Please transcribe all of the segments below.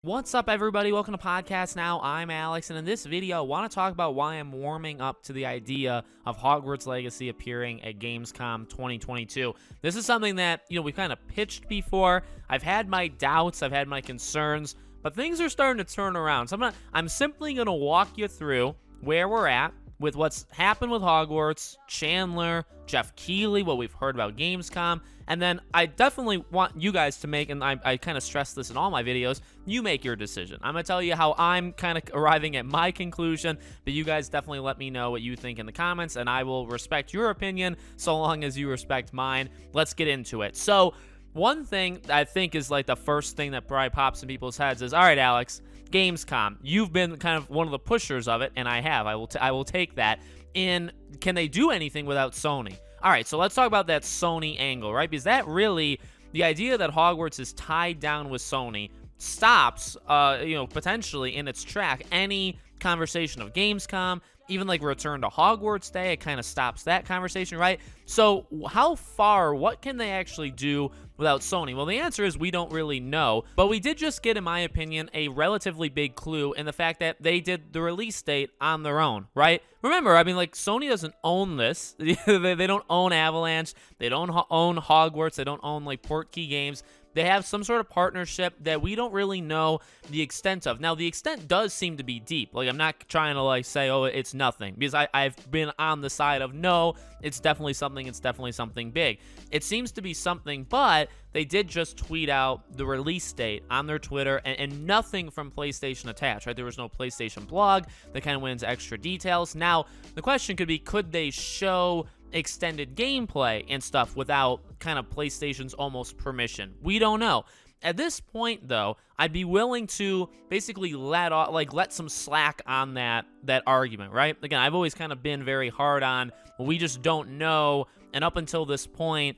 What's up, everybody? Welcome to Podcast Now. I'm Alex, and in this video, I want to talk about why I'm warming up to the idea of Hogwarts Legacy appearing at Gamescom 2022. This is something that, we've kind of pitched before. I've had my doubts, I've had my concerns, but things are starting to turn around. So I'm simply going to walk you through where we're at with what's happened with Hogwarts, Chandler, Jeff Keighley, what we've heard about Gamescom, and then I definitely want you guys to make, and I kind of stress this in all my videos, you make your decision. I'm going to tell you how I'm kind of arriving at my conclusion, but you guys definitely let me know what you think in the comments, and I will respect your opinion so long as you respect mine. Let's get into it. So, one thing I think is like the first thing that probably pops in people's heads is, all right, Alex, Gamescom, you've been kind of one of the pushers of it, and I have. I will take that. And can they do anything without Sony? All right, so let's talk about that Sony angle, right? Because that really, the idea that Hogwarts is tied down with Sony stops, potentially in its track any conversation of Gamescom, even like Return to Hogwarts Day. It kind of stops that conversation, right? So how far, what can they actually do without Sony? Well, the answer is we don't really know, but we did just get, in my opinion, a relatively big clue in the fact that they did the release date on their own, right? Remember, Sony doesn't own this. They don't own Avalanche. They don't own Hogwarts. They don't own, Portkey Games. They have some sort of partnership that we don't really know the extent of. Now, the extent does seem to be deep. I'm not trying to, say, oh, it's nothing. Because I've been on the side of, no, it's definitely something. It's definitely something big. It seems to be something, but they did just tweet out the release date on their Twitter and nothing from PlayStation attached, right? There was no PlayStation blog that kind of went into extra details. Now, the question could be, could they show extended gameplay and stuff without kind of PlayStation's almost permission? We don't know. At this point, though, I'd be willing to basically let some slack on that argument, right? Again, I've always kind of been very hard on, well, we just don't know, and up until this point,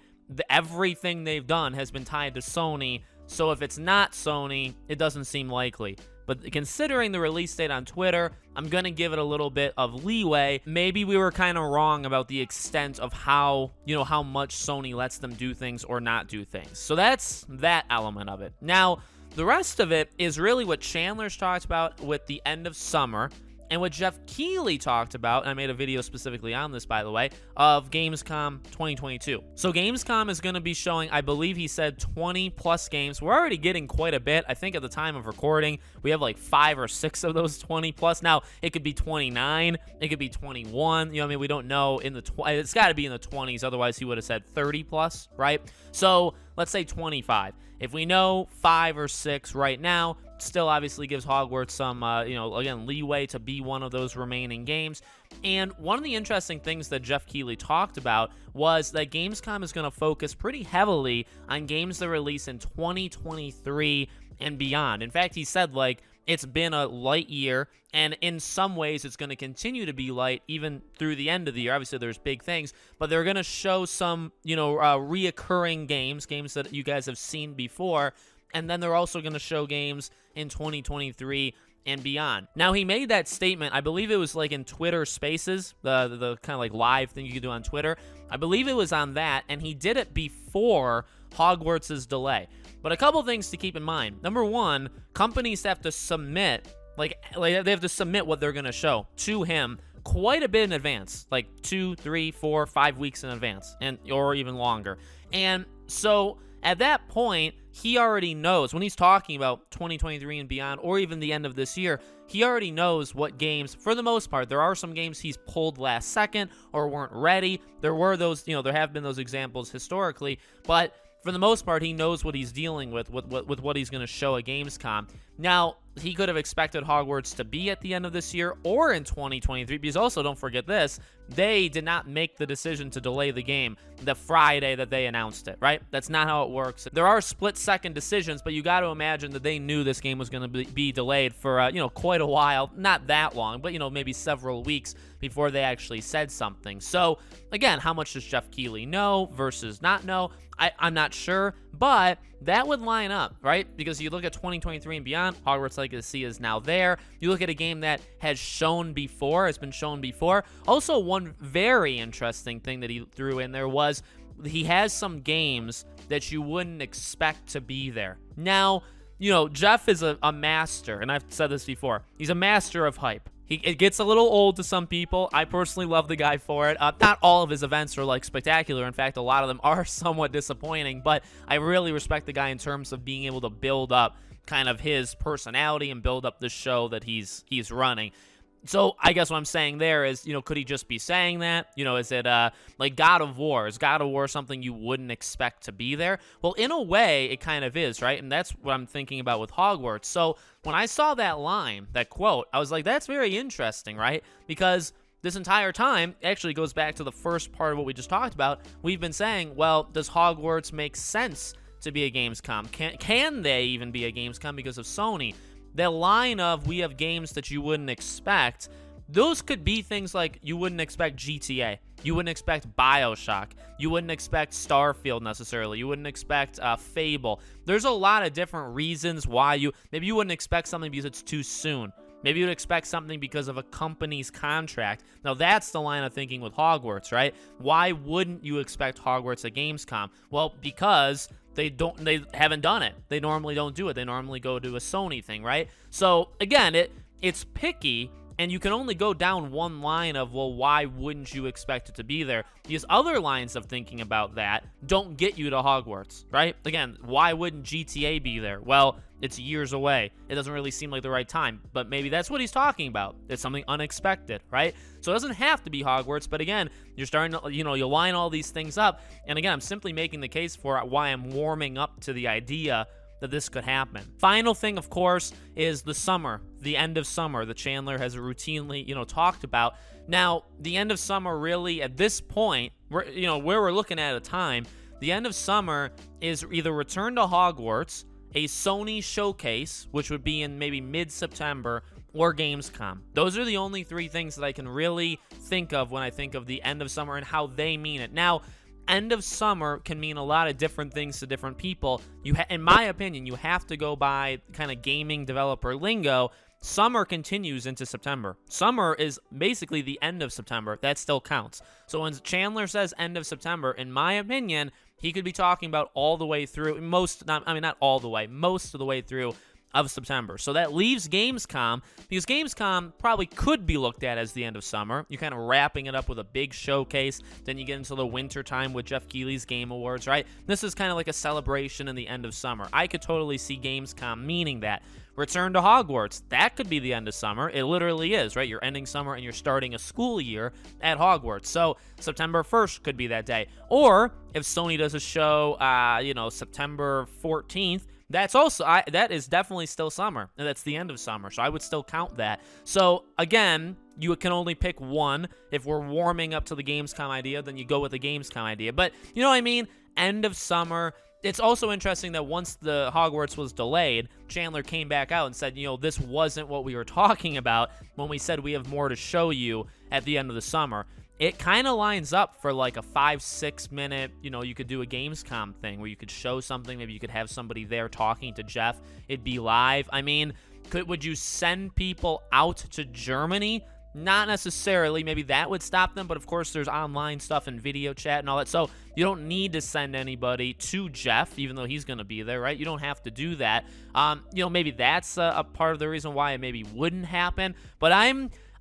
everything they've done has been tied to Sony, so if it's not Sony, it doesn't seem likely. But considering the release date on Twitter, I'm going to give it a little bit of leeway. Maybe we were kind of wrong about the extent of how much Sony lets them do things or not do things. So that's that element of it. Now, the rest of it is really what Chandler's talked about with the end of summer, and what Jeff Keighley talked about, and I made a video specifically on this, by the way, of Gamescom 2022. So Gamescom is going to be showing, I believe he said 20 plus games. We're already getting quite a bit. I think at the time of recording, we have 5 or 6 of those 20 plus. Now, it could be 29. It could be 21. We don't know. It's got to be in the 20s. Otherwise, he would have said 30 plus, right? So let's say 25. If we know 5 or 6 right now, still obviously gives Hogwarts some, again, leeway to be one of those remaining games. And one of the interesting things that Jeff Keighley talked about was that Gamescom is going to focus pretty heavily on games that release in 2023 and beyond. In fact, he said, it's been a light year, and in some ways it's going to continue to be light even through the end of the year. Obviously, there's big things, but they're going to show some, reoccurring games that you guys have seen before, and then they're also going to show games in 2023 and beyond. Now, he made that statement, I believe it was in Twitter Spaces, the kind of live thing you could do on Twitter. I believe it was on that, and he did it before Hogwarts' delay. But a couple things to keep in mind. Number one, companies have to submit, they have to submit what they're going to show to him quite a bit in advance, 2, 3, 4, 5 weeks in advance, or even longer. And so at that point, he already knows when he's talking about 2023 and beyond, or even the end of this year, he already knows what games, for the most part. There are some games he's pulled last second or weren't ready. There were those, there have been those examples historically, but for the most part, he knows what he's dealing with what he's going to show at Gamescom. Now, he could have expected Hogwarts to be at the end of this year or in 2023, because also, don't forget this, they did not make the decision to delay the game the Friday that they announced it, right? That's not how it works. There are split-second decisions, but you got to imagine that they knew this game was going to be delayed for, quite a while. Not that long, but, maybe several weeks before they actually said something. So, again, how much does Jeff Keighley know versus not know? I'm not sure, but that would line up, right? Because you look at 2023 and beyond, Hogwarts Legacy is now there. You look at a game that has been shown before. Also, one very interesting thing that he threw in there was he has some games that you wouldn't expect to be there. Now, Jeff is a master, and I've said this before. He's a master of hype. It gets a little old to some people. I personally love the guy for it. Not all of his events are like spectacular. In fact, a lot of them are somewhat disappointing, but I really respect the guy in terms of being able to build up kind of his personality and build up the show that he's running. So I guess what I'm saying there is, could he just be saying that? Is it like God of War? Is God of War something you wouldn't expect to be there? Well, in a way, it kind of is, right? And that's what I'm thinking about with Hogwarts. So when I saw that line, that quote, I was like, that's very interesting, right? Because this entire time actually goes back to the first part of what we just talked about. We've been saying, well, does Hogwarts make sense to be a Gamescom? Can they even be a Gamescom because of Sony? The line of we have games that you wouldn't expect, those could be things like you wouldn't expect GTA. You wouldn't expect BioShock. You wouldn't expect Starfield necessarily. You wouldn't expect Fable. There's a lot of different reasons why maybe you wouldn't expect something because it's too soon. Maybe you'd expect something because of a company's contract. Now, that's the line of thinking with Hogwarts, right? Why wouldn't you expect Hogwarts at Gamescom? Well, because they haven't done it. They normally don't do it. They normally go to a Sony thing, right? So, again, it's picky, and you can only go down one line of, well, why wouldn't you expect it to be there? These other lines of thinking about that don't get you to Hogwarts, right? Again, why wouldn't GTA be there? Well, it's years away. It doesn't really seem like the right time, but maybe that's what he's talking about. It's something unexpected, right? So it doesn't have to be Hogwarts, but again, you're starting to, you line all these things up, and again, I'm simply making the case for why I'm warming up to the idea that this could happen. Final thing, of course, is the summer, the end of summer that Chandler has routinely, talked about. Now, the end of summer really, at this point, where we're looking at a time, the end of summer is either Return to Hogwarts, a Sony showcase, which would be in maybe mid-September, or Gamescom. Those are the only three things that I can really think of when I think of the end of summer and how they mean it. Now, end of summer can mean a lot of different things to different people. In my opinion, you have to go by kind of gaming developer lingo. Summer continues into September. Summer is basically the end of September. That still counts. So when Chandler says end of September, in my opinion, he could be talking about all the way through, not all the way, most of the way through of September. So that leaves Gamescom, because Gamescom probably could be looked at as the end of summer. You're kind of wrapping it up with a big showcase. Then you get into the winter time with Jeff Keighley's Game Awards, right? This is kind of like a celebration in the end of summer. I could totally see Gamescom meaning that. Return to Hogwarts, that could be the end of summer. It literally is, right? You're ending summer and you're starting a school year at Hogwarts. So September 1st could be that day. Or if Sony does a show, September 14th, that is definitely still summer, and that's the end of summer, so I would still count that. So again, you can only pick one. If we're warming up to the Gamescom idea, then you go with the Gamescom idea. But you know what I mean? End of summer. It's also interesting that once the Hogwarts was delayed, Chandler came back out and said, this wasn't what we were talking about when we said we have more to show you at the end of the summer. It kind of lines up for like a 5-6 minute, you could do a Gamescom thing where you could show something. Maybe you could have somebody there talking to Jeff. It'd be live. I mean, would you send people out to Germany? Not necessarily. Maybe that would stop them, but of course there's online stuff and video chat and all that. So you don't need to send anybody to Jeff, even though he's going to be there, right? You don't have to do that. Maybe that's a part of the reason why it maybe wouldn't happen. But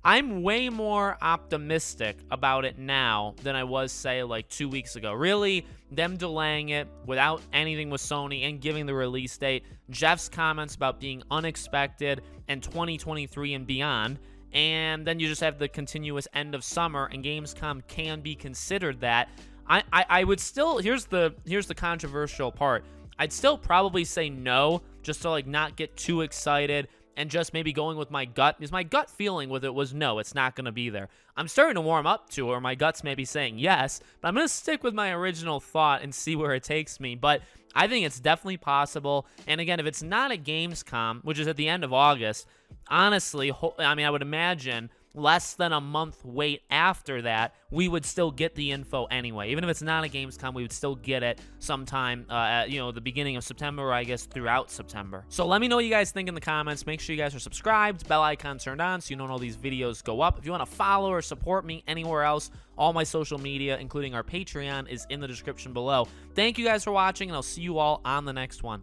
I'm way more optimistic about it now than I was, say, like 2 weeks ago. Really, them delaying it without anything with Sony and giving the release date, Jeff's comments about being unexpected and 2023 and beyond, and then you just have the continuous end of summer, and Gamescom can be considered that. I would still, here's the controversial part. I'd still probably say no, just to like not get too excited and just maybe going with my gut, because my gut feeling with it was no, it's not going to be there. I'm starting to warm up to it, or my gut's maybe saying yes, but I'm going to stick with my original thought and see where it takes me. But I think it's definitely possible. And again, if it's not at Gamescom, which is at the end of August, honestly, I would imagine less than a month wait after that, we would still get the info anyway. Even if it's not a Gamescom, we would still get it sometime at, the beginning of September, or I guess throughout September. So let me know what you guys think in the comments. Make sure you guys are subscribed, bell icon turned on so you know when all these videos go up. If you want to follow or support me anywhere else, all my social media, including our Patreon, is in the description below. Thank you guys for watching, and I'll see you all on the next one.